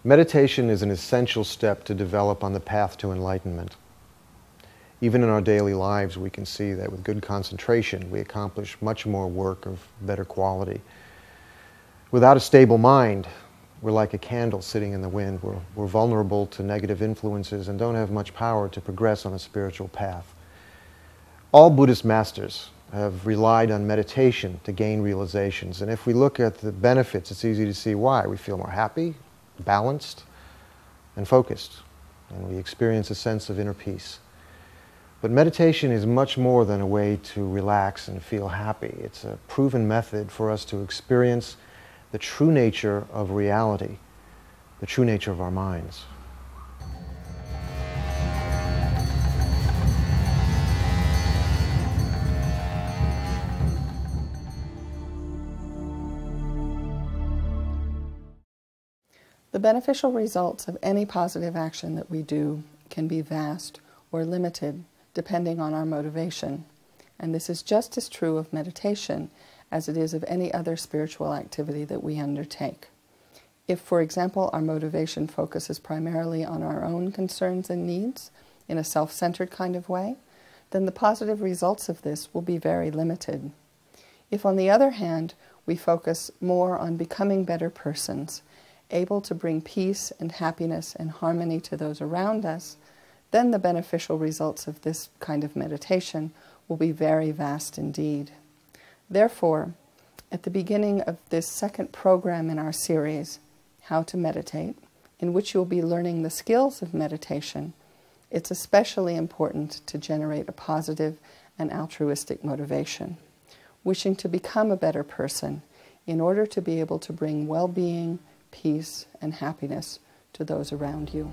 Meditation is an essential step to develop on the path to enlightenment. Even in our daily lives, we can see that with good concentration, we accomplish much more work of better quality. Without a stable mind, we're like a candle sitting in the wind. We're vulnerable to negative influences and don't have much power to progress on a spiritual path. All Buddhist masters have relied on meditation to gain realizations. And if we look at the benefits, it's easy to see why. We feel more happy, balanced, and focused. And we experience a sense of inner peace. But meditation is much more than a way to relax and feel happy. It's a proven method for us to experience the true nature of reality, the true nature of our minds. The beneficial results of any positive action that we do can be vast or limited depending on our motivation. And this is just as true of meditation as it is of any other spiritual activity that we undertake. If, for example, our motivation focuses primarily on our own concerns and needs in a self-centered kind of way, then the positive results of this will be very limited. If, on the other hand, we focus more on becoming better persons, able to bring peace and happiness and harmony to those around us, then the beneficial results of this kind of meditation will be very vast indeed. Therefore, at the beginning of this second program in our series, How to Meditate, in which you'll be learning the skills of meditation, it's especially important to generate a positive and altruistic motivation, wishing to become a better person in order to be able to bring well-being, peace, and happiness to those around you.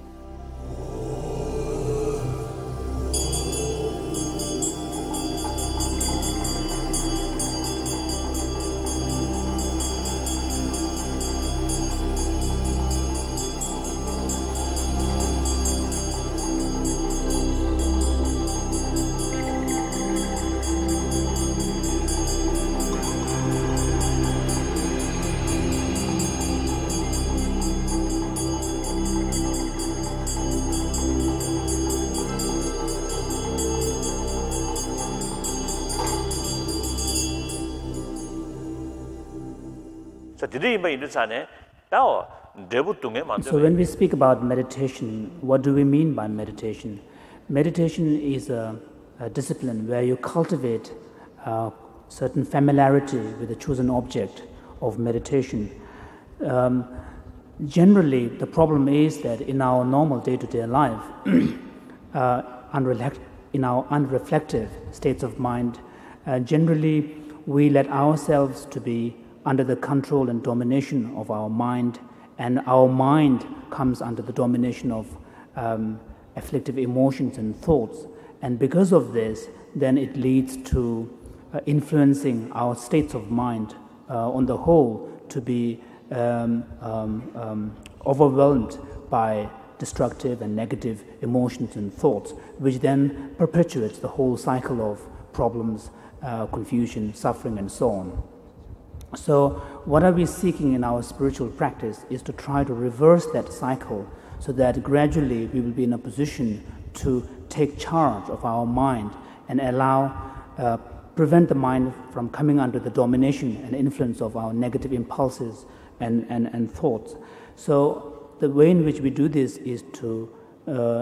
So when we speak about meditation, what do we mean by meditation? Meditation is a discipline where you cultivate certain familiarity with the chosen object of meditation. Generally, the problem is that in our normal day-to-day life, in our unreflective states of mind, generally we let ourselves to be under the control and domination of our mind, and our mind comes under the domination of afflictive emotions and thoughts. And because of this, then it leads to influencing our states of mind on the whole to be overwhelmed by destructive and negative emotions and thoughts, which then perpetuates the whole cycle of problems, confusion, suffering, and so on. So what are we seeking in our spiritual practice is to try to reverse that cycle so that gradually we will be in a position to take charge of our mind and prevent the mind from coming under the domination and influence of our negative impulses and thoughts. So the way in which we do this is to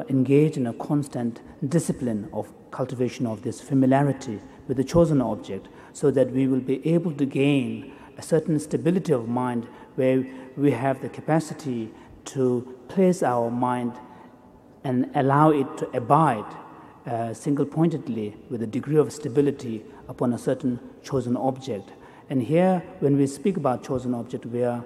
engage in a constant discipline of cultivation of this familiarity with the chosen object, so that we will be able to gain a certain stability of mind where we have the capacity to place our mind and allow it to abide single-pointedly with a degree of stability upon a certain chosen object. And here, when we speak about chosen object, we are,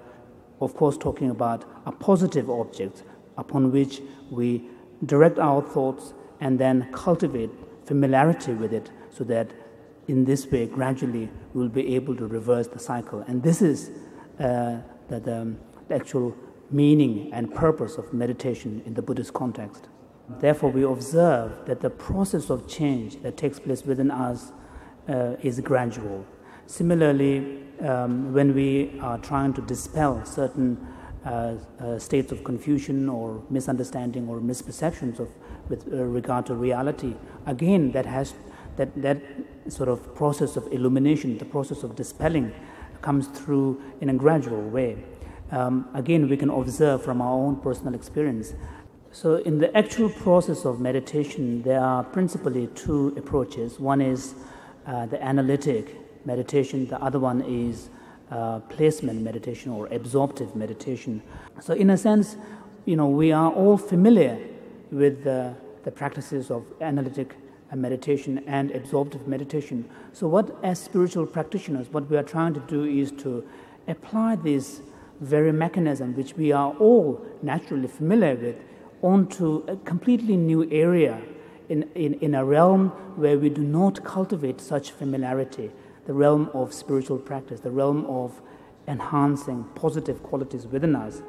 of course, talking about a positive object upon which we direct our thoughts and then cultivate familiarity with it, so that in this way, gradually, we will be able to reverse the cycle. And this is the actual meaning and purpose of meditation in the Buddhist context. Therefore, we observe that the process of change that takes place within us is gradual. Similarly, when we are trying to dispel certain states of confusion or misunderstanding or misperceptions with regard to reality. Again, that sort of process of illumination, the process of dispelling, comes through in a gradual way. Again, we can observe from our own personal experience. So in the actual process of meditation, there are principally two approaches. One is the analytic meditation, the other one is placement meditation or absorptive meditation. So in a sense, we are all familiar with the practices of analytic meditation and absorptive meditation. So what, as spiritual practitioners, what we are trying to do is to apply this very mechanism which we are all naturally familiar with onto a completely new area in a realm where we do not cultivate such familiarity, the realm of spiritual practice, the realm of enhancing positive qualities within us.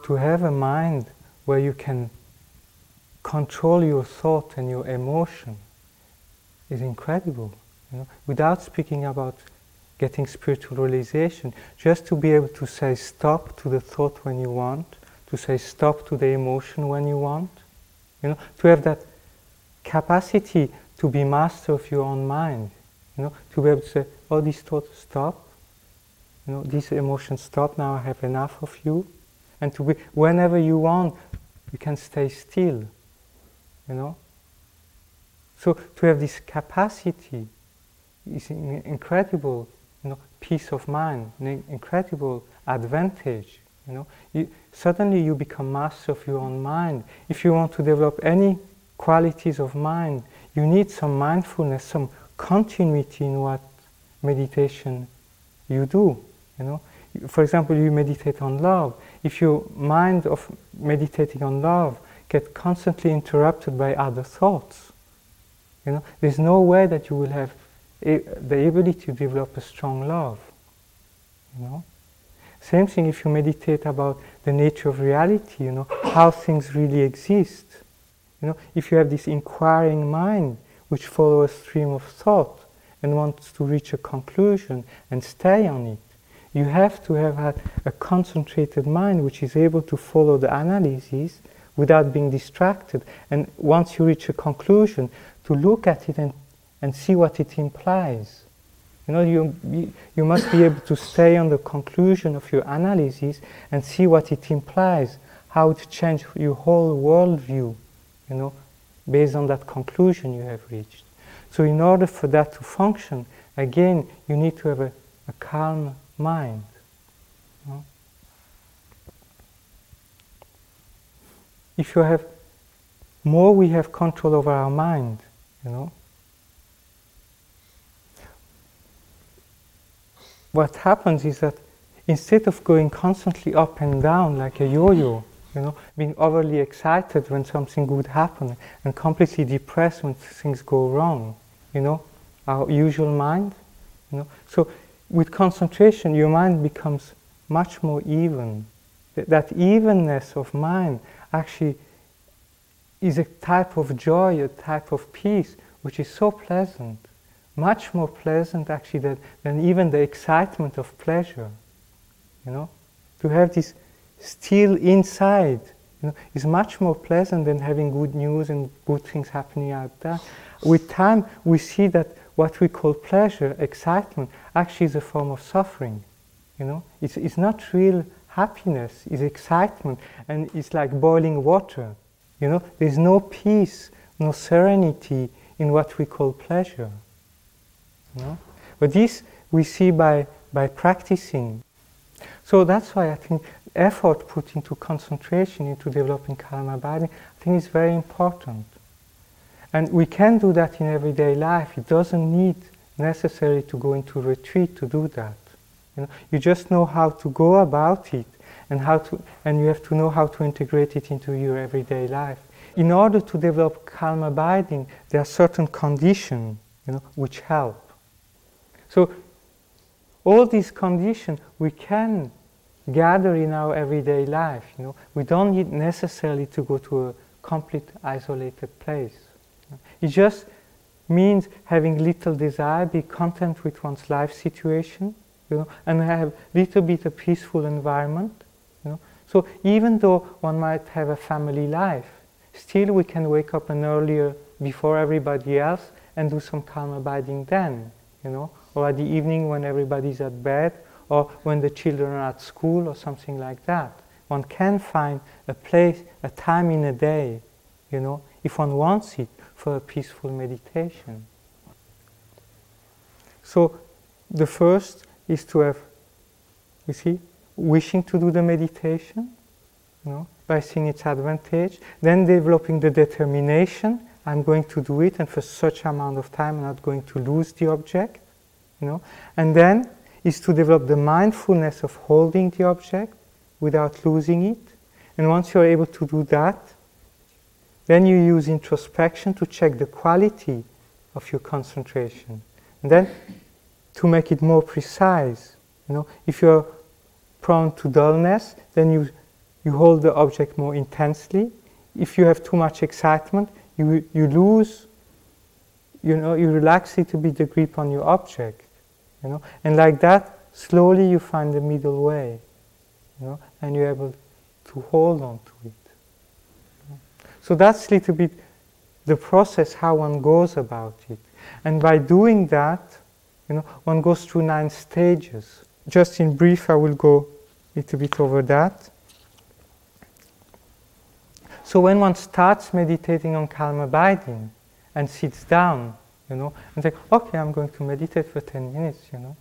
To have a mind where you can control your thought and your emotion is incredible. Without speaking about getting spiritual realization, just to be able to say stop to the thought when you want, to say stop to the emotion when you want, to have that capacity to be master of your own mind, to be able to say, oh, these thoughts stop, these emotions stop, now I have enough of you. And to be, whenever you want, you can stay still, So to have this capacity is an incredible, peace of mind, an incredible advantage, Suddenly you become master of your own mind. If you want to develop any qualities of mind, you need some mindfulness, some continuity in what meditation you do, For example, you meditate on love. If your mind of meditating on love gets constantly interrupted by other thoughts, there's no way that you will have the ability to develop a strong love, Same thing if you meditate about the nature of reality, how things really exist. If you have this inquiring mind which follows a stream of thought and wants to reach a conclusion and stay on it, you have to have had a concentrated mind which is able to follow the analysis without being distracted. And once you reach a conclusion, to look at it and see what it implies. You must be able to stay on the conclusion of your analysis and see what it implies, how it changes your whole worldview, based on that conclusion you have reached. So in order for that to function, again, you need to have a calm mind. If you have more, we have control over our mind, What happens is that instead of going constantly up and down like a yo-yo, being overly excited when something good happens and completely depressed when things go wrong, our usual mind, So with concentration, your mind becomes much more even. That evenness of mind actually is a type of joy, a type of peace, which is so pleasant. Much more pleasant actually than even the excitement of pleasure. To have this still inside, is much more pleasant than having good news and good things happening out there. With time, we see that what we call pleasure, excitement, actually is a form of suffering. It's not real happiness, it's excitement, and it's like boiling water. There's no peace, no serenity in what we call pleasure. You know? But this we see by practicing. So that's why I think effort put into concentration, into developing calm abiding, I think is very important. And we can do that in everyday life. It doesn't need necessarily to go into retreat to do that. You know, you just know how to go about it, and you have to know how to integrate it into your everyday life. In order to develop calm abiding, there are certain conditions, you know, which help. So all these conditions we can gather in our everyday life. You know, we don't need necessarily to go to a complete isolated place. It just means having little desire, be content with one's life situation, you know, and have a little bit of peaceful environment. You know. So even though one might have a family life, still we can wake up an earlier before everybody else and do some calm abiding then, you know, or at the evening when everybody's at bed, or when the children are at school, or something like that. One can find a place, a time in a day, you know, if one wants it, for a peaceful meditation. So the first is to have, you see, wishing to do the meditation, you know, by seeing its advantage, then developing the determination, I'm going to do it, and for such amount of time I'm not going to lose the object, you know, and then is to develop the mindfulness of holding the object without losing it, and once you're able to do that, then you use introspection to check the quality of your concentration. And then to make it more precise, you know, if you're prone to dullness, then you hold the object more intensely. If you have too much excitement, you lose, you know, you relax it to be the grip on your object, you know, and like that, slowly you find the middle way, you know, and you're able to hold on to it. So that's a little bit the process, how one goes about it. And by doing that, you know, one goes through 9 stages. Just in brief, I will go a little bit over that. So when one starts meditating on calm abiding and sits down, you know, and say, okay, I'm going to meditate for 10 minutes, you know.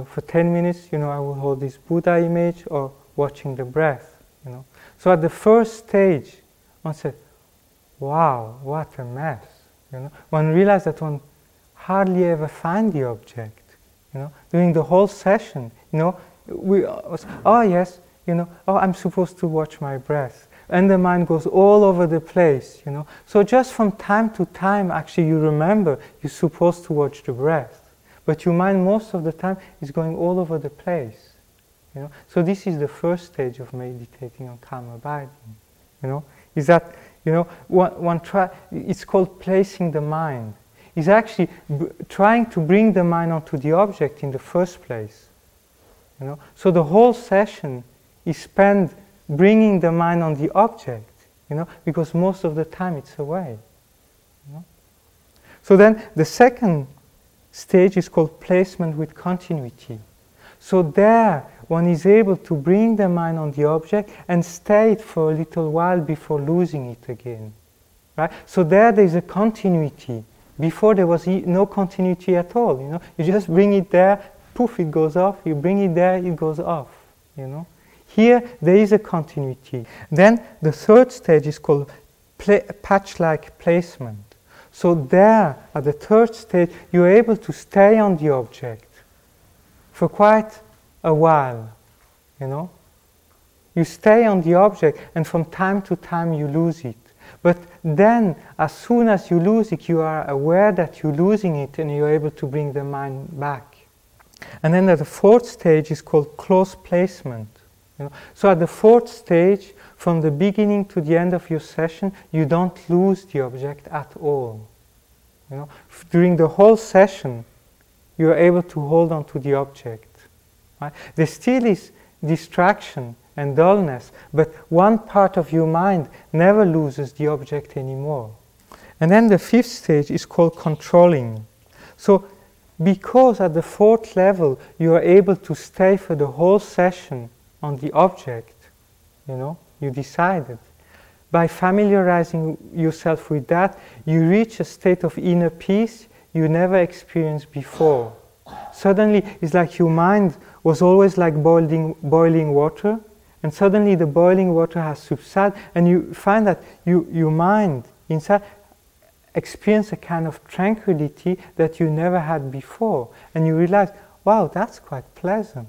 For 10 minutes, you know, I will hold this Buddha image or watching the breath, you know. So at the first stage, one said, wow, what a mess, you know. One realized that one hardly ever find the object, you know. During the whole session, you know, oh yes, you know, oh, I'm supposed to watch my breath. And the mind goes all over the place, you know. So just from time to time, actually, you remember you're supposed to watch the breath. But your mind, most of the time, is going all over the place, you know. So this is the first stage of meditating on calm abiding, you know. Is that, you know, it's called placing the mind. It's actually trying to bring the mind onto the object in the first place, you know. So the whole session is spent bringing the mind on the object, you know, because most of the time it's away, you know. So then the second stage is called placement with continuity. So there one is able to bring the mind on the object and stay it for a little while before losing it again, right? So there is a continuity. Before there was no continuity at all, you know. You just bring it there, poof, it goes off. You bring it there, it goes off, you know. Here there is a continuity. Then the third stage is called patch-like placement. So there, at the third stage, you're able to stay on the object for quite a while, you know. You stay on the object, and from time to time you lose it. But then, as soon as you lose it, you are aware that you're losing it, and you're able to bring the mind back. And then the fourth stage is called close placement. You know? So at the fourth stage, from the beginning to the end of your session, you don't lose the object at all. You know? During the whole session, you are able to hold on to the object. Right? There still is distraction and dullness, but one part of your mind never loses the object anymore. And then the fifth stage is called controlling. So because at the fourth level you are able to stay for the whole session on the object, you know, you decided, by familiarizing yourself with that, you reach a state of inner peace you never experienced before. Suddenly, it's like your mind was always like boiling water, and suddenly the boiling water has subsided, and you find that your mind inside experience a kind of tranquility that you never had before, and you realize, wow, that's quite pleasant.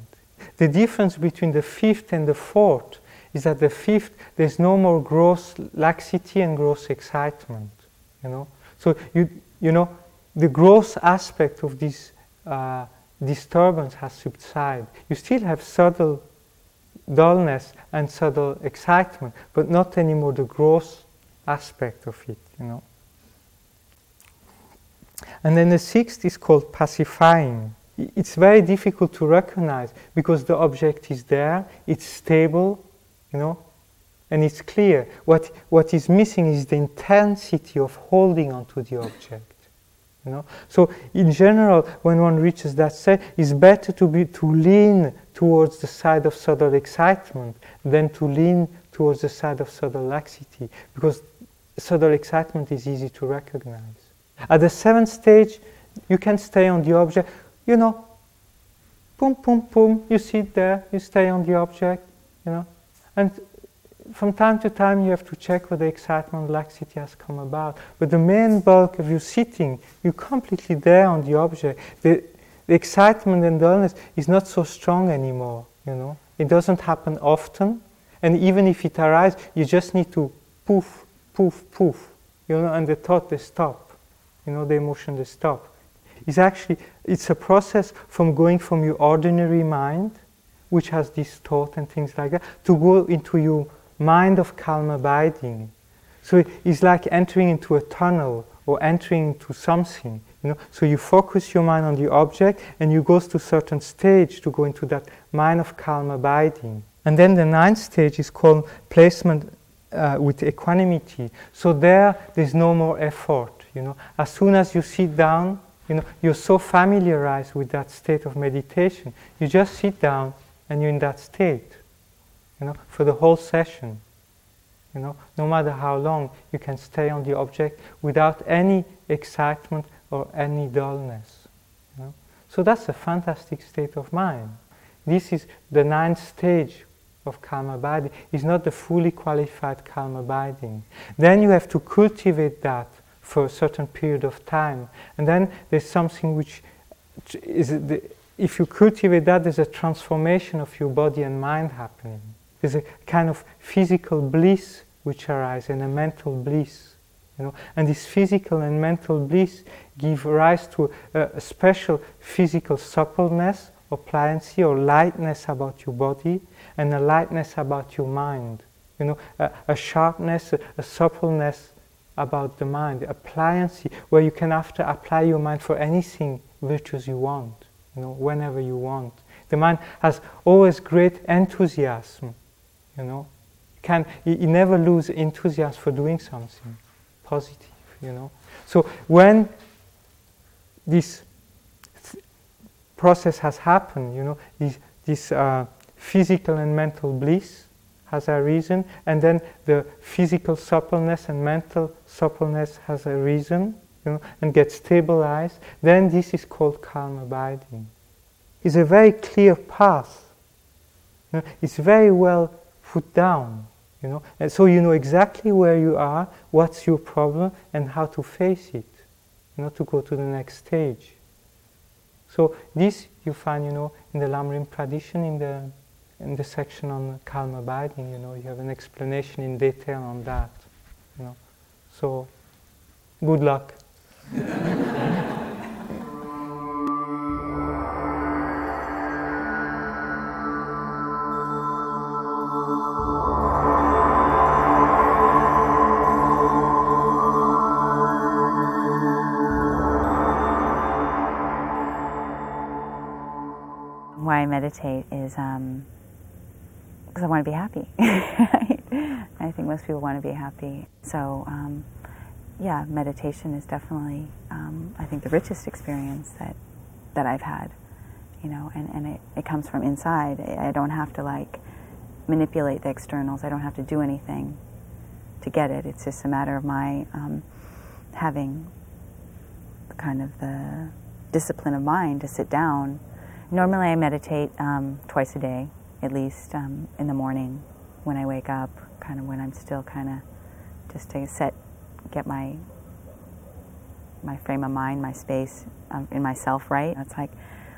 The difference between the fifth and the fourth is that the fifth, there's no more gross laxity and gross excitement, you know. So you know, the gross aspect of this disturbance has subsided. You still have subtle dullness and subtle excitement, but not anymore the gross aspect of it, you know. And then the sixth is called pacifying. It's very difficult to recognize because the object is there, it's stable, you know, and it's clear. What is missing is the intensity of holding onto the object. You know? So in general, when one reaches that state, it's better to lean towards the side of subtle excitement than to lean towards the side of subtle laxity, because subtle excitement is easy to recognize. At the seventh stage, you can stay on the object, you know, boom, boom, boom, you sit there, you stay on the object, you know, and from time to time you have to check whether excitement, laxity has come about. But the main bulk of you sitting, you're completely there on the object. The excitement and dullness is not so strong anymore, you know. It doesn't happen often, and even if it arises, you just need to poof, poof, poof, you know, and the thought, they stop, you know, the emotion, they stop. It's a process from going from your ordinary mind, which has this thought and things like that, to go into your mind of calm abiding. So it's like entering into a tunnel or entering into something, you know. So you focus your mind on the object and you go to a certain stage to go into that mind of calm abiding. And then the ninth stage is called placement with equanimity. So there's no more effort, you know. As soon as you sit down, you know, you're so familiarized with that state of meditation, you just sit down and you're in that state, you know, for the whole session. You know, no matter how long, you can stay on the object without any excitement or any dullness. You know? So that's a fantastic state of mind. This is the ninth stage of calm abiding. It's not the fully qualified calm abiding. Then you have to cultivate that for a certain period of time. And then there's something which is, if you cultivate that, there's a transformation of your body and mind happening. There's a kind of physical bliss which arises and a mental bliss. You know? And this physical and mental bliss give rise to a special physical suppleness or pliancy or lightness about your body and a lightness about your mind. You know, a sharpness, a suppleness about the mind, a pliancy where you can apply your mind for anything virtuous you want, you know, whenever you want. The mind has always great enthusiasm, you know. You never lose enthusiasm for doing something positive, you know. So when this process has happened, you know, this physical and mental bliss has arisen, and then the physical suppleness and mental suppleness has arisen, you know, and gets stabilized, then this is called calm abiding. It's a very clear path. You know, it's very well put down, you know, and so you know exactly where you are, what's your problem, and how to face it, you know, to go to the next stage. So this you find, you know, in the Lamrim tradition, in the section on calm abiding, you know, you have an explanation in detail on that, you know. So, good luck. Why I meditate is because I want to be happy. I think most people want to be happy. So, yeah, meditation is definitely, I think, the richest experience that I've had, you know, and it comes from inside. I don't have to, like, manipulate the externals. I don't have to do anything to get it. It's just a matter of my having kind of the discipline of mind to sit down. Normally I meditate twice a day, at least, in the morning when I wake up, kind of when I'm still kind of just to get my frame of mind, my space in myself right. It's like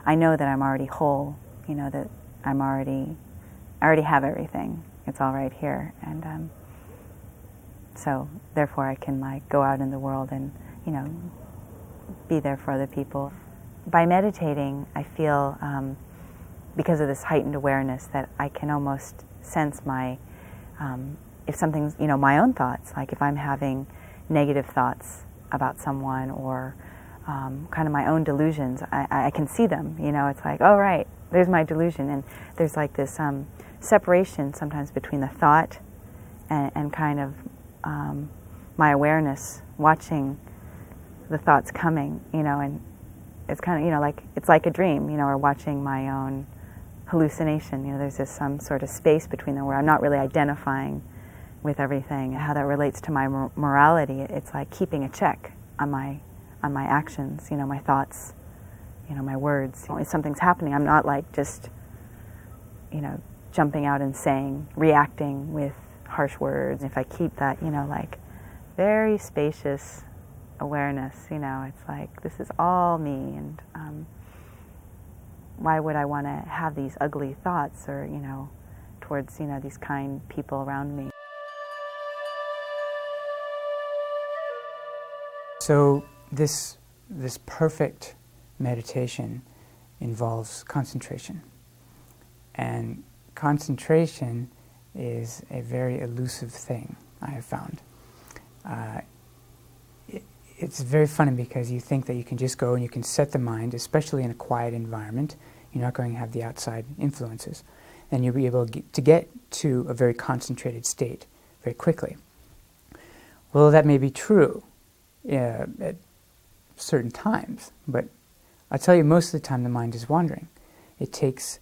I know that I'm already whole, you know, that I already have everything. It's all right here, and so therefore I can like go out in the world and, you know, be there for other people. By meditating, I feel, because of this heightened awareness, that I can almost sense my, if something's, you know, my own thoughts, like if I'm having negative thoughts about someone or kind of my own delusions, I can see them, you know, it's like, oh right, there's my delusion, and there's like this separation sometimes between the thought and kind of my awareness watching the thoughts coming, you know, and it's kind of, you know, like, it's like a dream, you know, or watching my own hallucination, you know, there's just some sort of space between them where I'm not really identifying with everything. How that relates to my morality, it's like keeping a check on my actions, you know, my thoughts, you know, my words. If something's happening, I'm not like just, you know, jumping out and saying, reacting with harsh words. If I keep that, you know, like very spacious awareness, you know, it's like, this is all me, and why would I want to have these ugly thoughts or, you know, towards, you know, these kind people around me. So this perfect meditation involves concentration, and concentration is a very elusive thing, I have found. It's very funny because you think that you can just go and you can set the mind, especially in a quiet environment. You're not going to have the outside influences. And you'll be able to get to a very concentrated state very quickly. Well, that may be true at certain times, but I'll tell you, most of the time the mind is wandering. It takes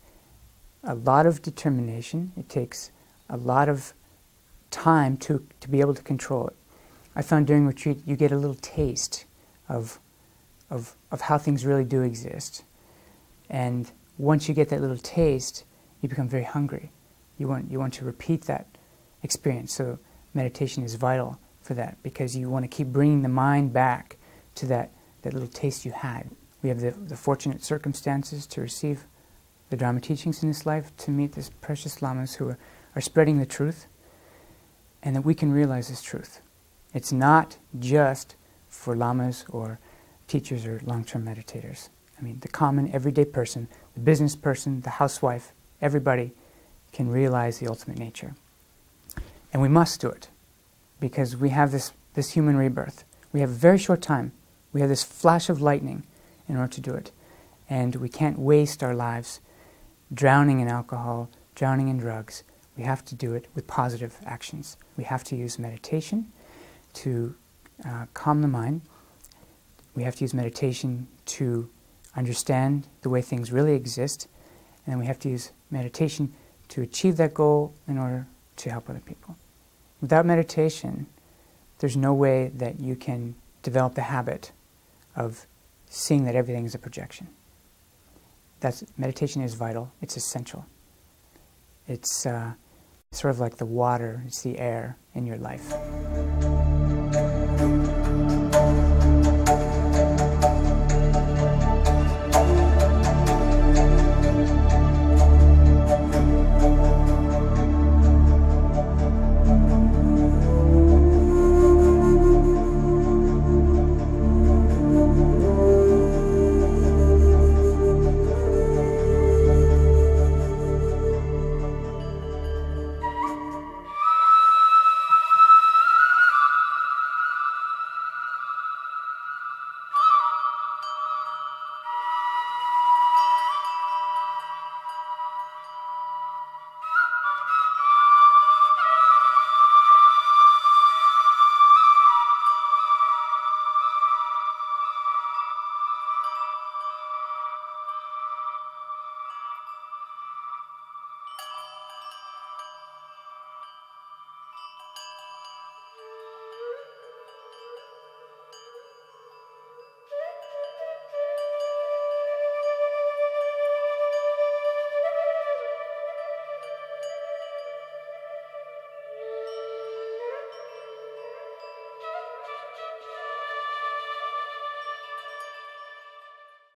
a lot of determination. It takes a lot of time to be able to control it. I found during retreat you get a little taste of how things really do exist. And once you get that little taste, you become very hungry. You want to repeat that experience. So meditation is vital for that, because you want to keep bringing the mind back to that little taste you had. We have the fortunate circumstances to receive the Dharma teachings in this life, to meet these precious lamas who are spreading the truth, and that we can realize this truth. It's not just for lamas or teachers or long-term meditators. I mean, the common everyday person, the business person, the housewife, everybody can realize the ultimate nature. And we must do it, because we have this human rebirth. We have a very short time. We have this flash of lightning in order to do it. And we can't waste our lives drowning in alcohol, drowning in drugs. We have to do it with positive actions. We have to use meditation to calm the mind. We have to use meditation to understand the way things really exist. And then we have to use meditation to achieve that goal in order to help other people. Without meditation, there's no way that you can develop the habit of seeing that everything is a projection. Meditation is vital. It's essential. It's sort of like the water, it's the air in your life.